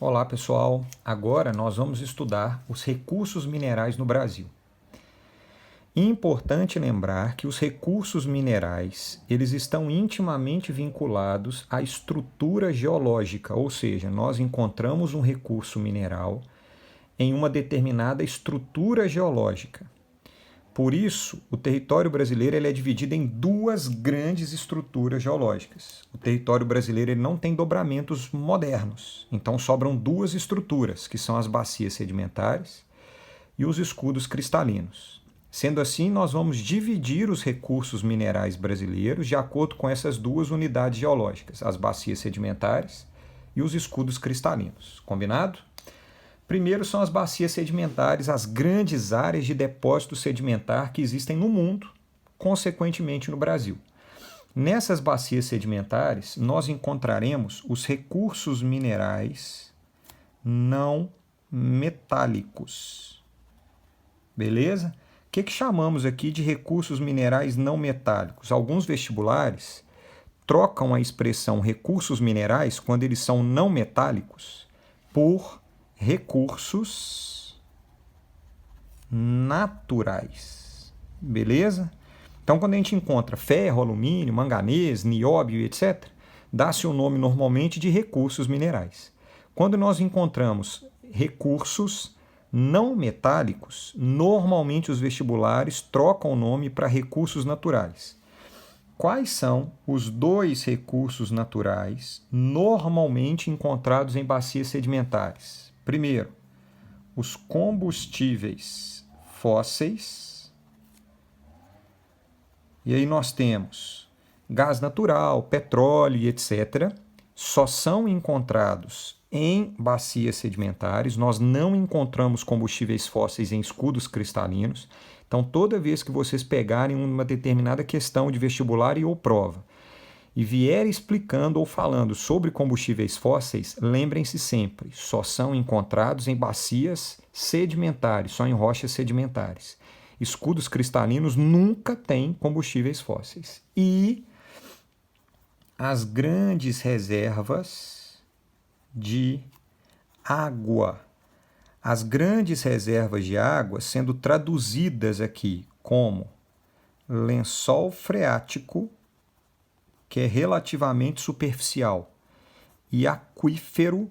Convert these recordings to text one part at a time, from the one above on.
Olá pessoal, agora nós vamos estudar os recursos minerais no Brasil. Importante lembrar que os recursos minerais eles estão intimamente vinculados à estrutura geológica, ou seja, nós encontramos um recurso mineral em uma determinada estrutura geológica. Por isso, o território brasileiro ele é dividido em duas grandes estruturas geológicas. O território brasileiro ele não tem dobramentos modernos, então sobram duas estruturas, que são as bacias sedimentares e os escudos cristalinos. Sendo assim, nós vamos dividir os recursos minerais brasileiros de acordo com essas duas unidades geológicas, as bacias sedimentares e os escudos cristalinos. Combinado? Primeiro são as bacias sedimentares, as grandes áreas de depósito sedimentar que existem no mundo, consequentemente no Brasil. Nessas bacias sedimentares, nós encontraremos os recursos minerais não metálicos. Beleza? O que chamamos aqui de recursos minerais não metálicos? Alguns vestibulares trocam a expressão recursos minerais, quando eles são não metálicos, por recursos naturais, beleza? Então, quando a gente encontra ferro, alumínio, manganês, nióbio, etc., dá-se o nome normalmente de recursos minerais. Quando nós encontramos recursos não metálicos, normalmente os vestibulares trocam o nome para recursos naturais. Quais são os dois recursos naturais normalmente encontrados em bacias sedimentares? Primeiro, os combustíveis fósseis. E aí nós temos gás natural, petróleo e etc. Só são encontrados em bacias sedimentares. Nós não encontramos combustíveis fósseis em escudos cristalinos. Então, toda vez que vocês pegarem uma determinada questão de vestibular ou prova e vier explicando ou falando sobre combustíveis fósseis, lembrem-se sempre, só são encontrados em bacias sedimentares, só em rochas sedimentares. Escudos cristalinos nunca têm combustíveis fósseis. E as grandes reservas de água. As grandes reservas de água sendo traduzidas aqui como lençol freático, que é relativamente superficial, e aquífero,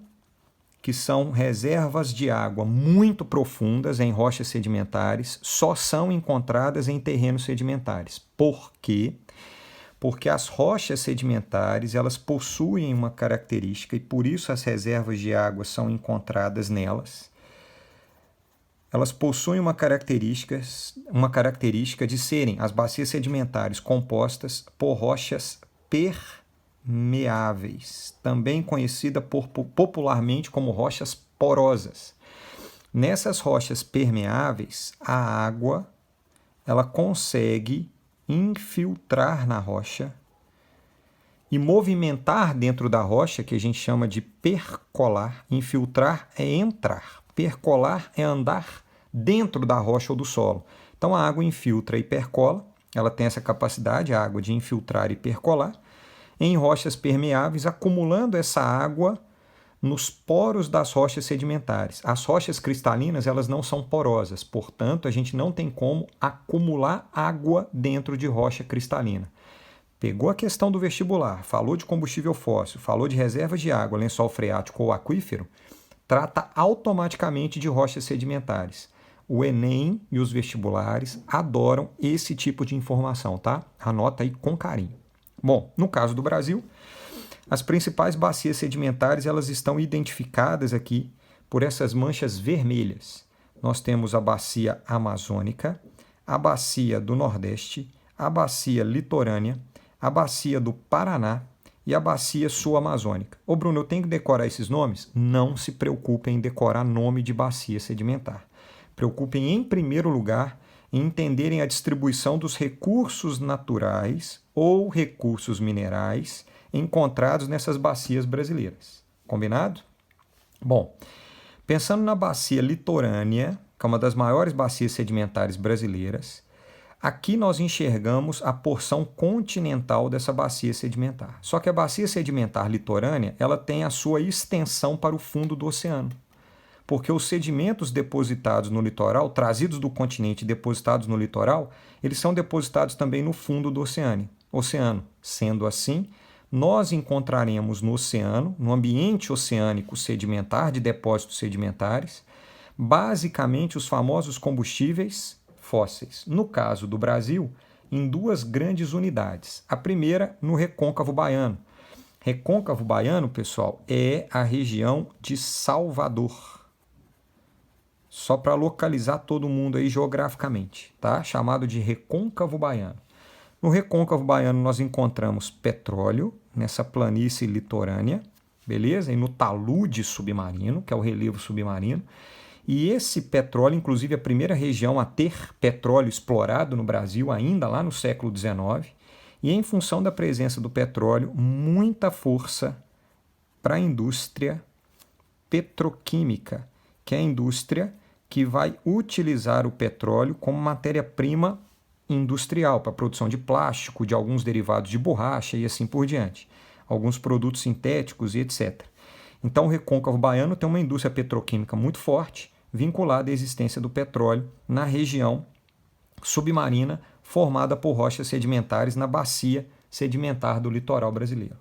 que são reservas de água muito profundas em rochas sedimentares, só são encontradas em terrenos sedimentares. Por quê? Porque as rochas sedimentares elas possuem uma característica, e por isso as reservas de água são encontradas nelas. Elas possuem uma característica de serem as bacias sedimentares compostas por rochas permeáveis, também conhecida popularmente como rochas porosas. Nessas rochas permeáveis, a água ela consegue infiltrar na rocha e movimentar dentro da rocha, que a gente chama de percolar. Infiltrar é entrar, percolar é andar dentro da rocha ou do solo. Então a água infiltra e percola, ela tem essa capacidade, a água, de infiltrar e percolar em rochas permeáveis, acumulando essa água nos poros das rochas sedimentares. As rochas cristalinas elas não são porosas, portanto a gente não tem como acumular água dentro de rocha cristalina. Pegou a questão do vestibular, falou de combustível fóssil, falou de reservas de água, lençol freático ou aquífero, trata automaticamente de rochas sedimentares. O Enem e os vestibulares adoram esse tipo de informação, tá? Anota aí com carinho. Bom, no caso do Brasil, as principais bacias sedimentares elas estão identificadas aqui por essas manchas vermelhas. Nós temos a bacia amazônica, a bacia do Nordeste, a bacia litorânea, a bacia do Paraná e a bacia sul-amazônica. Ô Bruno, eu tenho que decorar esses nomes? Não se preocupem em decorar nome de bacia sedimentar. Preocupem em primeiro lugar em entenderem a distribuição dos recursos naturais ou recursos minerais encontrados nessas bacias brasileiras. Combinado? Bom, pensando na bacia litorânea, que é uma das maiores bacias sedimentares brasileiras, Aqui nós enxergamos a porção continental dessa bacia sedimentar. Só que a bacia sedimentar litorânea, ela tem a sua extensão para o fundo do oceano. Porque os sedimentos depositados no litoral, trazidos do continente e depositados no litoral, eles são depositados também no fundo do oceano. Sendo assim, nós encontraremos no oceano, no ambiente oceânico sedimentar, de depósitos sedimentares, basicamente os famosos combustíveis fósseis. No caso do Brasil, em duas grandes unidades. A primeira, no Recôncavo Baiano. Recôncavo Baiano, pessoal, é a região de Salvador. Só para localizar todo mundo aí geograficamente, tá? Chamado de Recôncavo Baiano. No Recôncavo Baiano nós encontramos petróleo, nessa planície litorânea, beleza? E no talude submarino, que é o relevo submarino. E esse petróleo, inclusive a primeira região a ter petróleo explorado no Brasil, ainda lá no século XIX, e em função da presença do petróleo, muita força para a indústria petroquímica, que é a indústria que vai utilizar o petróleo como matéria-prima industrial para a produção de plástico, de alguns derivados de borracha e assim por diante, alguns produtos sintéticos e etc. Então o Recôncavo Baiano tem uma indústria petroquímica muito forte, vinculada à existência do petróleo na região submarina formada por rochas sedimentares na bacia sedimentar do litoral brasileiro.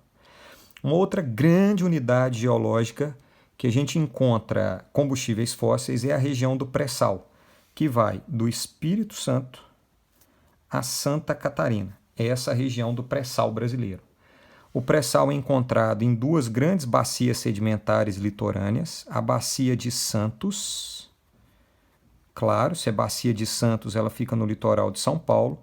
Uma outra grande unidade geológica que a gente encontra combustíveis fósseis é a região do pré-sal, que vai do Espírito Santo a Santa Catarina. É essa região do pré-sal brasileiro. O pré-sal é encontrado em duas grandes bacias sedimentares litorâneas, a Bacia de Santos, claro, se é Bacia de Santos, ela fica no litoral de São Paulo,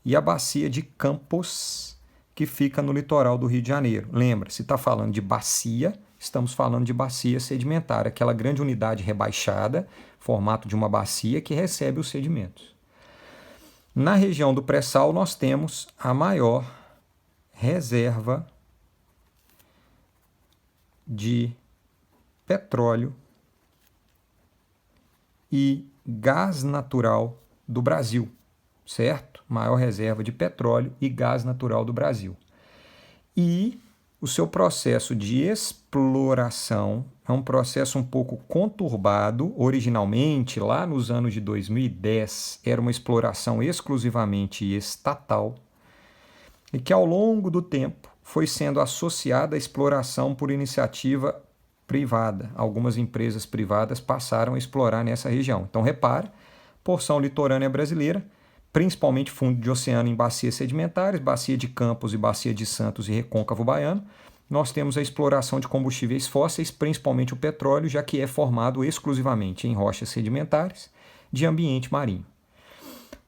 e a Bacia de Campos, que fica no litoral do Rio de Janeiro. Lembra, se está falando de bacia, estamos falando de bacia sedimentar, aquela grande unidade rebaixada, formato de uma bacia que recebe os sedimentos. Na região do pré-sal, nós temos a maior reserva de petróleo e gás natural do Brasil, certo? Maior reserva de petróleo e gás natural do Brasil. E o seu processo de exploração é um processo um pouco conturbado. Originalmente, lá nos anos de 2010, era uma exploração exclusivamente estatal e que ao longo do tempo foi sendo associada à exploração por iniciativa privada. Algumas empresas privadas passaram a explorar nessa região. Então, repara, porção litorânea brasileira, principalmente fundo de oceano em bacias sedimentares, Bacia de Campos e Bacia de Santos e Recôncavo Baiano, nós temos a exploração de combustíveis fósseis, principalmente o petróleo, já que é formado exclusivamente em rochas sedimentares de ambiente marinho.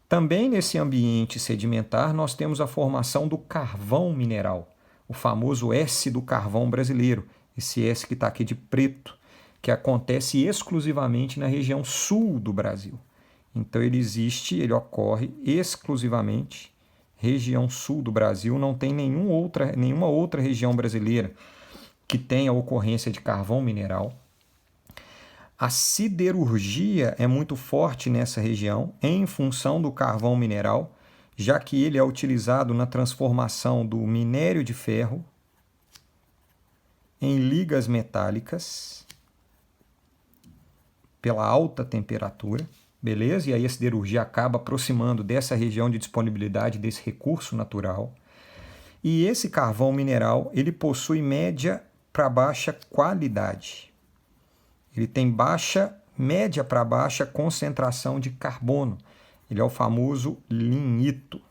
Também nesse ambiente sedimentar nós temos a formação do carvão mineral, o famoso S do carvão brasileiro, esse S que está aqui de preto, que acontece exclusivamente na região sul do Brasil. Então ele ocorre exclusivamente região sul do Brasil, não tem nenhuma outra região brasileira que tenha ocorrência de carvão mineral. A siderurgia é muito forte nessa região em função do carvão mineral, já que ele é utilizado na transformação do minério de ferro em ligas metálicas pela alta temperatura. Beleza? E aí a siderurgia acaba aproximando dessa região de disponibilidade desse recurso natural. E esse carvão mineral, ele possui média para baixa qualidade. Ele tem média para baixa concentração de carbono. Ele é o famoso lignito,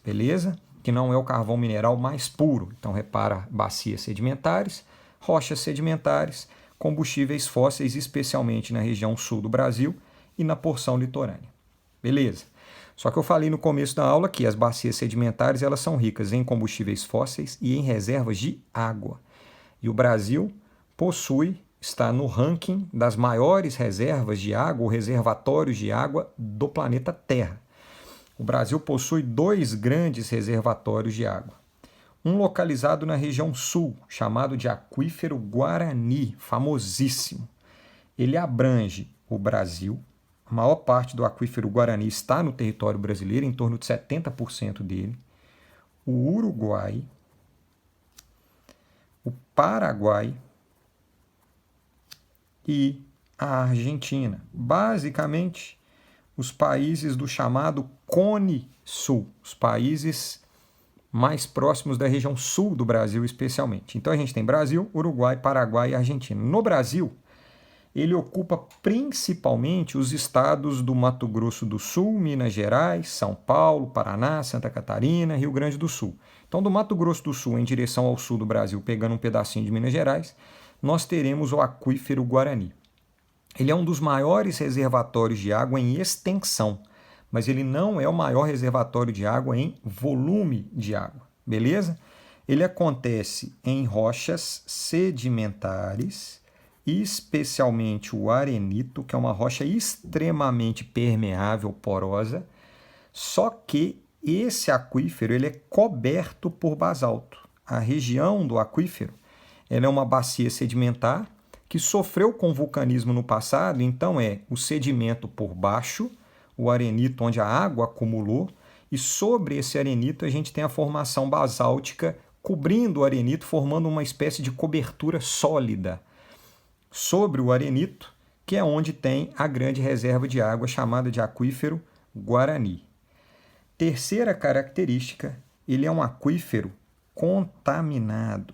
beleza? Que não é o carvão mineral mais puro. Então repara, bacias sedimentares, rochas sedimentares, combustíveis fósseis, especialmente na região sul do Brasil, e na porção litorânea. Beleza? Só que eu falei no começo da aula que as bacias sedimentares elas são ricas em combustíveis fósseis e em reservas de água. E o Brasil está no ranking das maiores reservas de água ou reservatórios de água do planeta Terra. O Brasil possui 2 grandes reservatórios de água. Um localizado na região sul, chamado de Aquífero Guarani, famosíssimo. Ele abrange o Brasil, A maior parte do aquífero Guarani está no território brasileiro, em torno de 70% dele. O Uruguai, o Paraguai e a Argentina. Basicamente, os países do chamado Cone Sul, os países mais próximos da região sul do Brasil, especialmente. Então, a gente tem Brasil, Uruguai, Paraguai e Argentina. No Brasil, ele ocupa principalmente os estados do Mato Grosso do Sul, Minas Gerais, São Paulo, Paraná, Santa Catarina, Rio Grande do Sul. Então, do Mato Grosso do Sul em direção ao sul do Brasil, pegando um pedacinho de Minas Gerais, nós teremos o aquífero Guarani. Ele é um dos maiores reservatórios de água em extensão, mas ele não é o maior reservatório de água em volume de água, beleza? Ele acontece em rochas sedimentares, especialmente o arenito, que é uma rocha extremamente permeável, porosa, só que esse aquífero ele é coberto por basalto. A região do aquífero ela é uma bacia sedimentar que sofreu com vulcanismo no passado, então é o sedimento por baixo, o arenito onde a água acumulou, e sobre esse arenito a gente tem a formação basáltica cobrindo o arenito, formando uma espécie de cobertura sólida sobre o arenito, que é onde tem a grande reserva de água chamada de aquífero Guarani. Terceira característica, ele é um aquífero contaminado.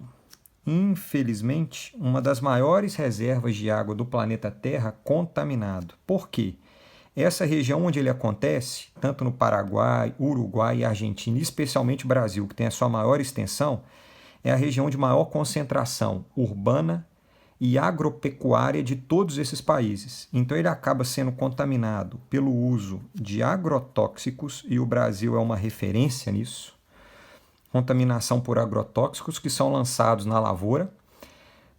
Infelizmente, uma das maiores reservas de água do planeta Terra contaminado. Por quê? Essa região onde ele acontece, tanto no Paraguai, Uruguai e Argentina, especialmente o Brasil, que tem a sua maior extensão, é a região de maior concentração urbana e agropecuária de todos esses países. Então ele acaba sendo contaminado pelo uso de agrotóxicos, e o Brasil é uma referência nisso. Contaminação por agrotóxicos que são lançados na lavoura.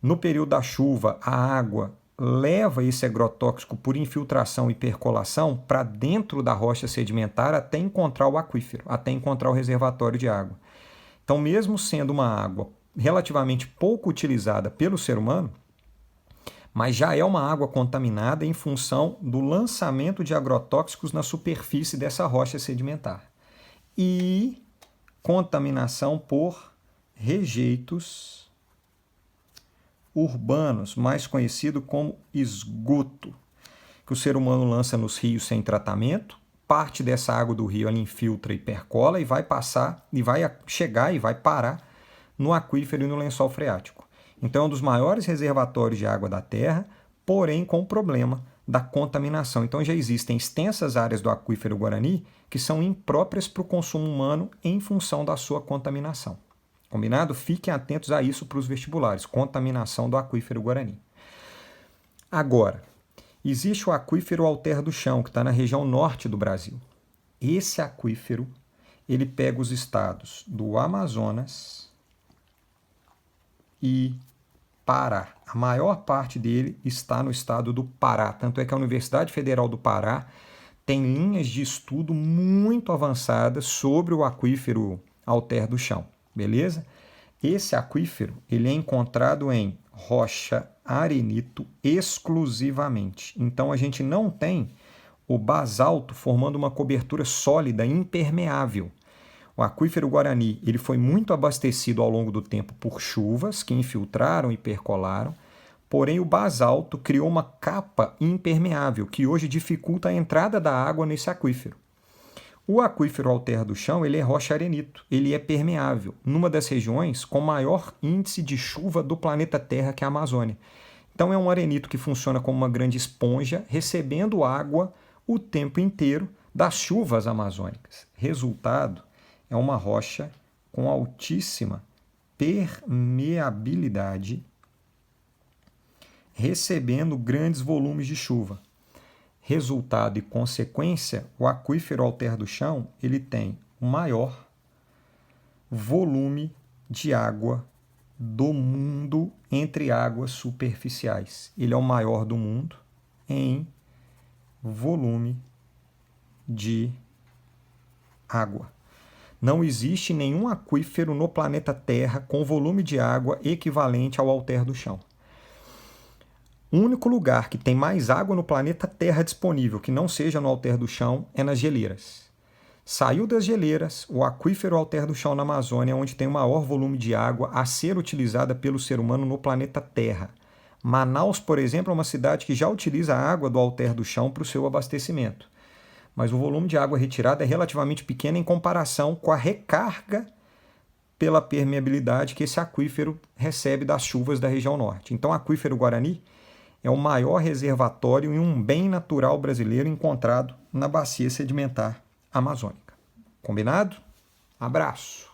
No período da chuva, a água leva esse agrotóxico por infiltração e percolação para dentro da rocha sedimentar até encontrar o aquífero, até encontrar o reservatório de água. Então, mesmo sendo uma água relativamente pouco utilizada pelo ser humano, mas já é uma água contaminada em função do lançamento de agrotóxicos na superfície dessa rocha sedimentar. E contaminação por rejeitos urbanos, mais conhecido como esgoto, que o ser humano lança nos rios sem tratamento. Parte dessa água do rio ela infiltra e percola e vai passar, e vai chegar e vai parar no aquífero e no lençol freático. Então é um dos maiores reservatórios de água da Terra, porém com o problema da contaminação. Então já existem extensas áreas do aquífero Guarani que são impróprias para o consumo humano em função da sua contaminação. Combinado? Fiquem atentos a isso para os vestibulares. Contaminação do aquífero Guarani. Agora, existe o aquífero Alter do Chão, que está na região norte do Brasil. Esse aquífero, ele pega os estados do Amazonas e Pará. A maior parte dele está no estado do Pará. Tanto é que a Universidade Federal do Pará tem linhas de estudo muito avançadas sobre o aquífero Alter do Chão. Beleza? Esse aquífero ele é encontrado em rocha arenito exclusivamente. Então a gente não tem o basalto formando uma cobertura sólida, impermeável. O aquífero Guarani ele foi muito abastecido ao longo do tempo por chuvas que infiltraram e percolaram, porém o basalto criou uma capa impermeável que hoje dificulta a entrada da água nesse aquífero. O aquífero Alter do Chão ele é rocha arenito, ele é permeável, numa das regiões com maior índice de chuva do planeta Terra, que é a Amazônia. Então é um arenito que funciona como uma grande esponja, recebendo água o tempo inteiro das chuvas amazônicas. Resultado é uma rocha com altíssima permeabilidade, recebendo grandes volumes de chuva. Resultado e consequência, o aquífero Alter do Chão ele tem o maior volume de água do mundo entre águas superficiais. Ele é o maior do mundo em volume de água. Não existe nenhum aquífero no planeta Terra com volume de água equivalente ao Alter do Chão. O único lugar que tem mais água no planeta Terra disponível que não seja no alter do chão é nas geleiras. Saiu das geleiras, o aquífero alter do chão na Amazônia, onde tem o maior volume de água a ser utilizada pelo ser humano no planeta Terra. Manaus, por exemplo, é uma cidade que já utiliza a água do alter do chão para o seu abastecimento. Mas o volume de água retirada é relativamente pequeno em comparação com a recarga pela permeabilidade que esse aquífero recebe das chuvas da região norte. Então, o aquífero Guarani é o maior reservatório e um bem natural brasileiro encontrado na bacia sedimentar amazônica. Combinado? Abraço!